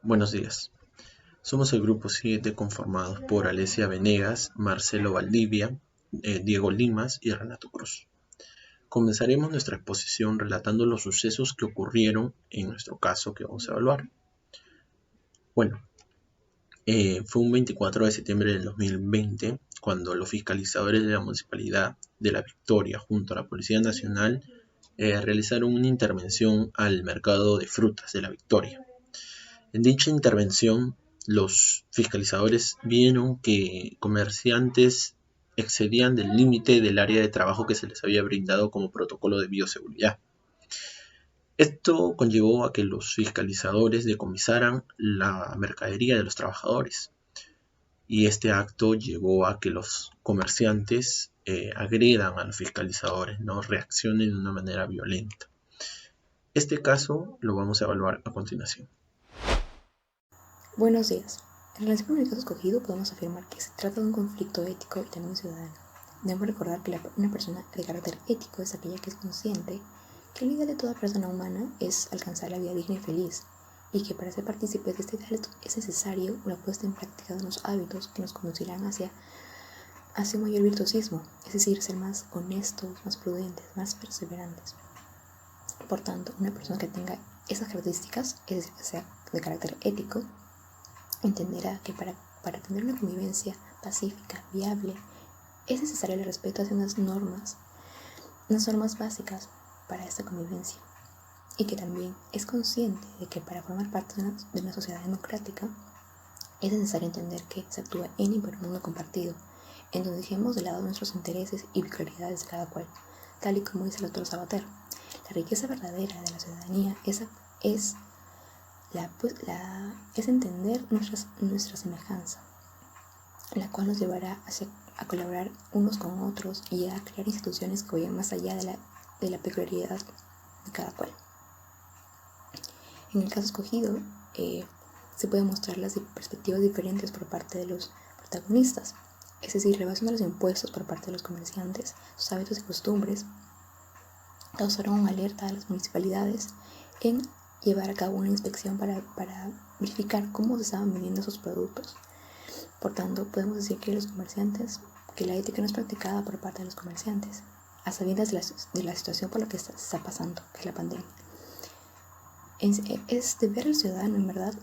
Buenos días. Somos el grupo 7 conformados por Alesia Venegas, Marcelo Valdivia, Diego Limas y Renato Cruz. Comenzaremos nuestra exposición relatando los sucesos que ocurrieron en nuestro caso que vamos a evaluar. Bueno, fue un 24 de septiembre del 2020 cuando los fiscalizadores de la Municipalidad de La Victoria junto a la Policía Nacional realizaron una intervención al mercado de frutas de La Victoria. En dicha intervención, los fiscalizadores vieron que comerciantes excedían del límite del área de trabajo que se les había brindado como protocolo de bioseguridad. Esto conllevó a que los fiscalizadores decomisaran la mercadería de los trabajadores, y este acto llevó a que los comerciantes agredan a los fiscalizadores, no reaccionen de una manera violenta. Este caso lo vamos a evaluar a continuación. Buenos días. En relación con el caso escogido, podemos afirmar que se trata de un conflicto ético y también ciudadano. Debemos recordar que una persona de carácter ético es aquella que es consciente que el ideal de toda persona humana es alcanzar la vida digna y feliz, y que para ser partícipes de este ideal es necesario una puesta en práctica de unos hábitos que nos conducirán hacia un mayor virtuosismo, es decir, ser más honestos, más prudentes, más perseverantes. Por tanto, una persona que tenga esas características, es decir, que sea de carácter ético, entenderá que para tener una convivencia pacífica, viable, es necesario el respeto hacia unas normas básicas para esta convivencia, y que también es consciente de que para formar parte de una sociedad democrática es necesario entender que se actúa en y por un mundo compartido, en donde dejemos de lado nuestros intereses y peculiaridades de cada cual, tal y como dice el autor Sabater. La riqueza verdadera de la ciudadanía es entender nuestra semejanza, la cual nos llevará a colaborar unos con otros y a crear instituciones que vayan más allá de la peculiaridad de cada cual. En el caso escogido, se pueden mostrar las perspectivas diferentes por parte de los protagonistas, es decir, la evasión de los impuestos por parte de los comerciantes, sus hábitos y costumbres causaron una alerta a las municipalidades en llevar a cabo una inspección para verificar cómo se estaban vendiendo sus productos. Por tanto, podemos decir que la ética no es practicada por parte de los comerciantes, a sabiendas de la situación por la que se está pasando, que es la pandemia. Es deber del ciudadano, en verdad,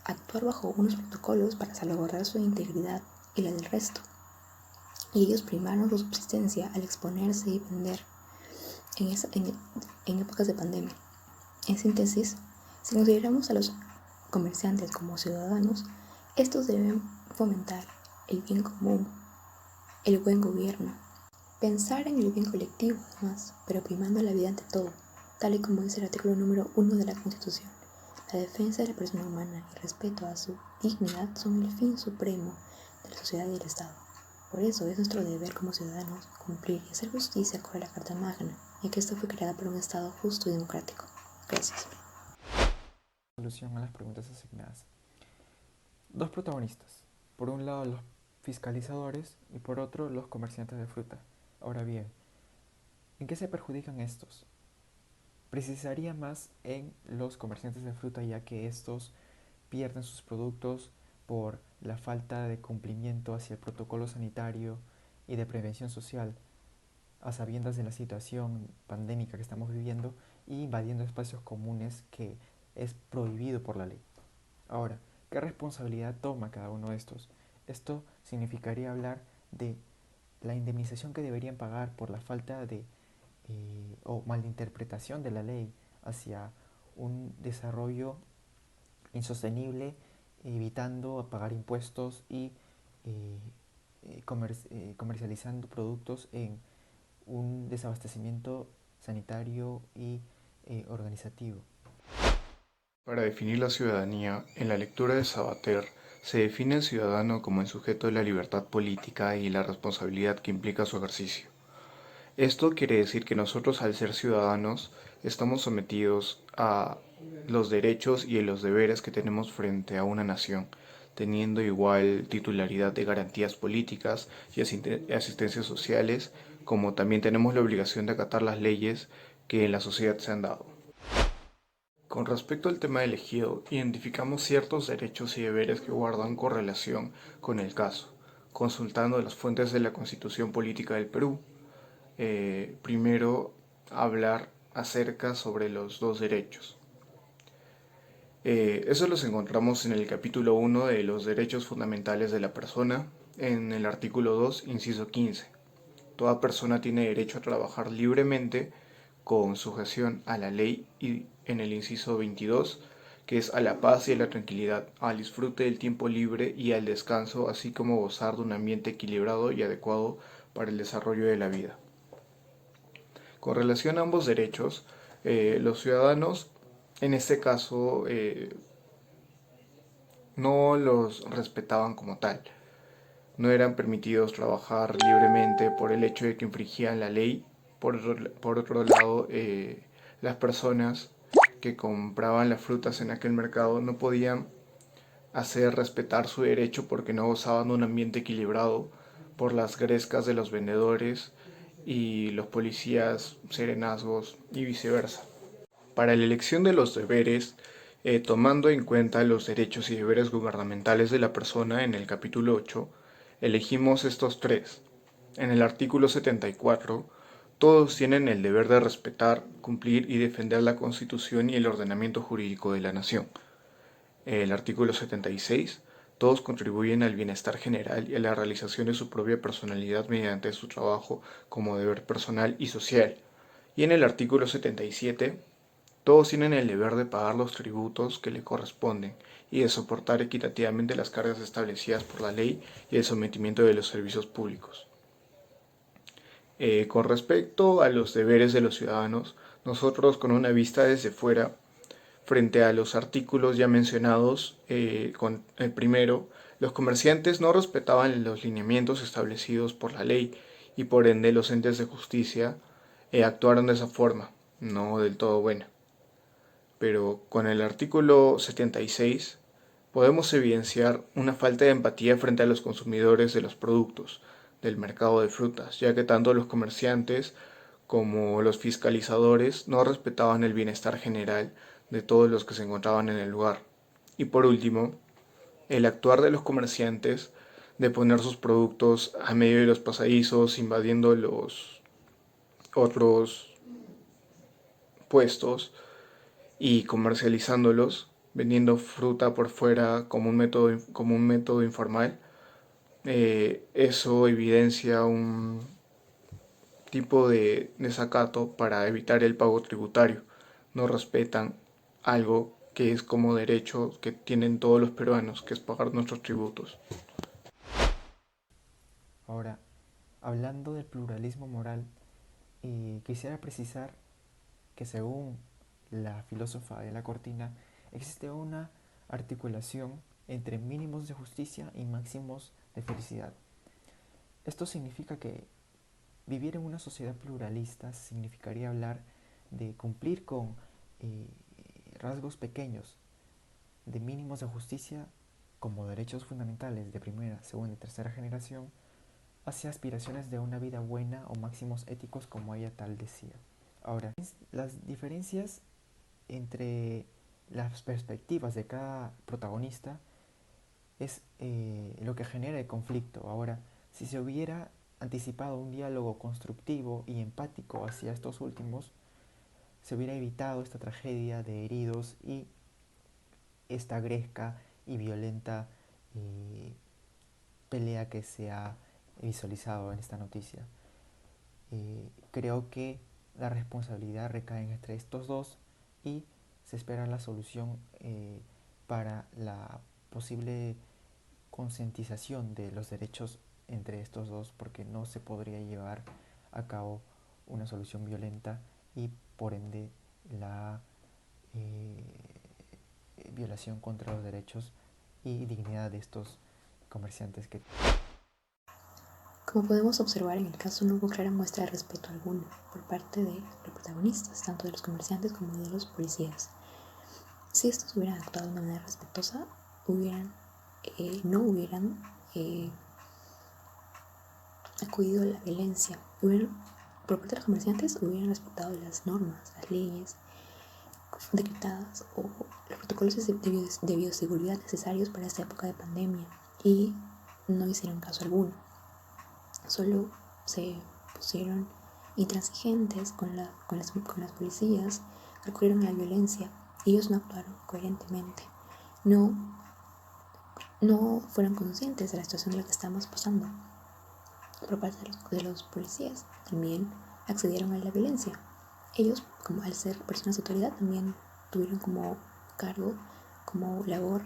actuar bajo unos protocolos para salvaguardar su integridad y la del resto. Y ellos primaron su subsistencia al exponerse y vender en épocas de pandemia. En síntesis, si consideramos a los comerciantes como ciudadanos, estos deben fomentar el bien común, el buen gobierno, pensar en el bien colectivo además, pero primando la vida ante todo, tal y como dice el artículo número 1 de la Constitución. La defensa de la persona humana y el respeto a su dignidad son el fin supremo de la sociedad y del Estado. Por eso es nuestro deber como ciudadanos cumplir y hacer justicia con la Carta Magna, ya que esta fue creada por un Estado justo y democrático. Gracias. Solución a las preguntas asignadas. Dos protagonistas. Por un lado los fiscalizadores y por otro los comerciantes de fruta. Ahora bien, ¿en qué se perjudican estos? Precisaría más en los comerciantes de fruta, ya que estos pierden sus productos por la falta de cumplimiento hacia el protocolo sanitario y de prevención social, a sabiendas de la situación pandémica que estamos viviendo y invadiendo espacios comunes que es prohibido por la ley. Ahora, ¿qué responsabilidad toma cada uno de estos? Esto significaría hablar de la indemnización que deberían pagar por la falta de o malinterpretación de la ley hacia un desarrollo insostenible, evitando pagar impuestos y comercializando productos en un desabastecimiento sanitario y organizativo. Para definir la ciudadanía, en la lectura de Sabater, se define al ciudadano como el sujeto de la libertad política y la responsabilidad que implica su ejercicio. Esto quiere decir que nosotros, al ser ciudadanos, estamos sometidos a los derechos y los deberes que tenemos frente a una nación, teniendo igual titularidad de garantías políticas y asistencias sociales, como también tenemos la obligación de acatar las leyes que en la sociedad se han dado. Con respecto al tema elegido, identificamos ciertos derechos y deberes que guardan correlación con el caso, consultando las fuentes de la Constitución Política del Perú. Primero, hablar acerca sobre los dos derechos. Eso los encontramos en el capítulo 1 de los derechos fundamentales de la persona, en el artículo 2, inciso 15. Toda persona tiene derecho a trabajar libremente con sujeción a la ley, y en el inciso 22, que es a la paz y a la tranquilidad, al disfrute del tiempo libre y al descanso, así como gozar de un ambiente equilibrado y adecuado para el desarrollo de la vida. Con relación a ambos derechos, los ciudadanos, en este caso, no los respetaban como tal. No eran permitidos trabajar libremente por el hecho de que infringían la ley. Por otro lado, las personas que compraban las frutas en aquel mercado no podían hacer respetar su derecho porque no gozaban de un ambiente equilibrado por las grescas de los vendedores y los policías, serenazgos y viceversa. Para la elección de los deberes, tomando en cuenta los derechos y deberes gubernamentales de la persona en el capítulo 8, elegimos estos tres. En el artículo 74, todos tienen el deber de respetar, cumplir y defender la Constitución y el ordenamiento jurídico de la nación. El artículo 76, todos contribuyen al bienestar general y a la realización de su propia personalidad mediante su trabajo como deber personal y social. Y en el artículo 77, todos tienen el deber de pagar los tributos que le corresponden y de soportar equitativamente las cargas establecidas por la ley y el sometimiento de los servicios públicos. Con respecto a los deberes de los ciudadanos, nosotros, con una vista desde fuera, frente a los artículos ya mencionados, con el primero, los comerciantes no respetaban los lineamientos establecidos por la ley y por ende los entes de justicia actuaron de esa forma, no del todo buena. Pero con el artículo 76 podemos evidenciar una falta de empatía frente a los consumidores de los productos del mercado de frutas, ya que tanto los comerciantes como los fiscalizadores no respetaban el bienestar general de todos los que se encontraban en el lugar. Y por último, el actuar de los comerciantes de poner sus productos a medio de los pasadizos, invadiendo los otros puestos y comercializándolos, vendiendo fruta por fuera como un método informal. Eso evidencia un tipo de desacato para evitar el pago tributario. No respetan algo que es como derecho que tienen todos los peruanos, que es pagar nuestros tributos. Ahora, hablando del pluralismo moral, quisiera precisar que según la filósofa de la Cortina, existe una articulación entre mínimos de justicia y máximos de felicidad. Esto significa que vivir en una sociedad pluralista significaría hablar de cumplir con rasgos pequeños de mínimos de justicia como derechos fundamentales de primera, segunda y tercera generación hacia aspiraciones de una vida buena o máximos éticos como ella tal decía. Ahora, las diferencias entre las perspectivas de cada protagonista es lo que genera el conflicto. Ahora, si se hubiera anticipado un diálogo constructivo y empático hacia estos últimos, se hubiera evitado esta tragedia de heridos y esta agresca y violenta pelea que se ha visualizado en esta noticia. Creo que la responsabilidad recae entre estos dos y se espera la solución para la posible concientización de los derechos entre estos dos, porque no se podría llevar a cabo una solución violenta y por ende la violación contra los derechos y dignidad de estos comerciantes que... Como podemos observar, en el caso no hubo clara muestra de respeto alguno por parte de los protagonistas, tanto de los comerciantes como de los policías. Si estos hubieran actuado de una manera respetuosa, no hubieran acudido a la violencia. Por parte de los comerciantes hubieran respetado las normas, las leyes, decretadas o los protocolos de bioseguridad necesarios para esta época de pandemia y no hicieron caso alguno. Solo se pusieron intransigentes con las policías, recurrieron a la violencia. Ellos no actuaron coherentemente, no fueron conscientes de la situación en la que estamos pasando. Por parte de los policías también accedieron a la violencia. Ellos, como al ser personas de autoridad, también tuvieron como cargo, como labor,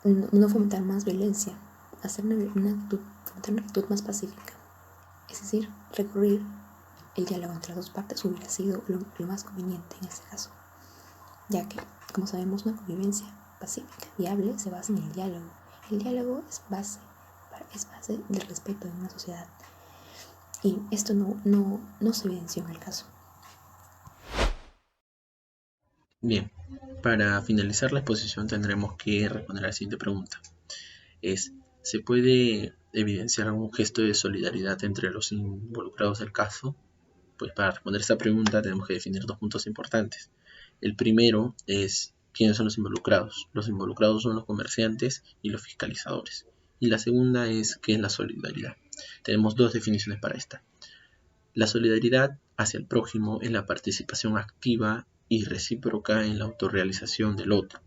no fomentar más violencia, fomentar una actitud más pacífica. Es decir, recurrir el diálogo entre las dos partes hubiera sido lo más conveniente en este caso, ya que, como sabemos, una convivencia pacífica, viable, se basa en el diálogo. El diálogo es base del respeto en una sociedad, y esto no se evidenció en el caso. Bien, para finalizar la exposición tendremos que responder a la siguiente pregunta. ¿Se puede evidenciar algún gesto de solidaridad entre los involucrados del caso? Pues para responder esta pregunta tenemos que definir dos puntos importantes. El primero es quiénes son los involucrados. Los involucrados son los comerciantes y los fiscalizadores. Y la segunda es qué es la solidaridad. Tenemos dos definiciones para esta. La solidaridad hacia el prójimo es la participación activa y recíproca en la autorrealización del otro.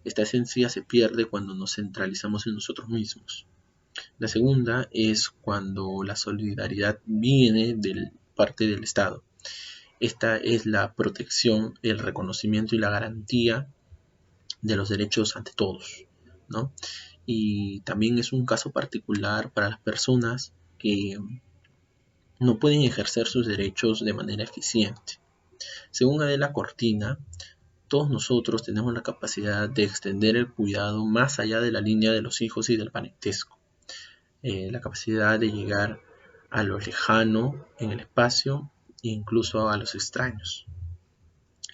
Esta esencia se pierde cuando nos centralizamos en nosotros mismos. La segunda es cuando la solidaridad viene de parte del Estado. Esta es la protección, el reconocimiento y la garantía de los derechos ante todos, ¿no? Y también es un caso particular para las personas que no pueden ejercer sus derechos de manera eficiente. Según Adela Cortina, todos nosotros tenemos la capacidad de extender el cuidado más allá de la línea de los hijos y del parentesco. La capacidad de llegar a lo lejano en el espacio e incluso a los extraños.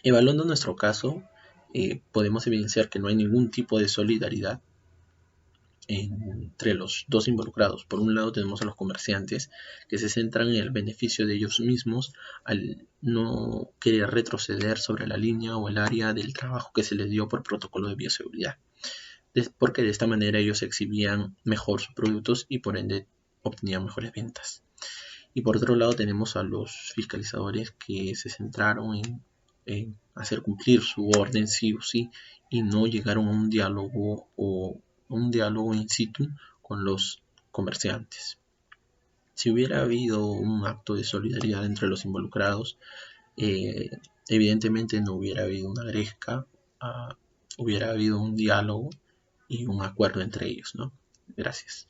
Evaluando nuestro caso, podemos evidenciar que no hay ningún tipo de solidaridad entre los dos involucrados. Por un lado tenemos a los comerciantes que se centran en el beneficio de ellos mismos al no querer retroceder sobre la línea o el área del trabajo que se les dio por protocolo de bioseguridad, porque de esta manera ellos exhibían mejor sus productos y por ende obtenían mejores ventas. Y por otro lado tenemos a los fiscalizadores que se centraron en hacer cumplir su orden sí o sí y no llegaron a un diálogo in situ con los comerciantes. Si hubiera habido un acto de solidaridad entre los involucrados, evidentemente no hubiera habido una gresca, hubiera habido un diálogo y un acuerdo entre ellos, ¿no? Gracias.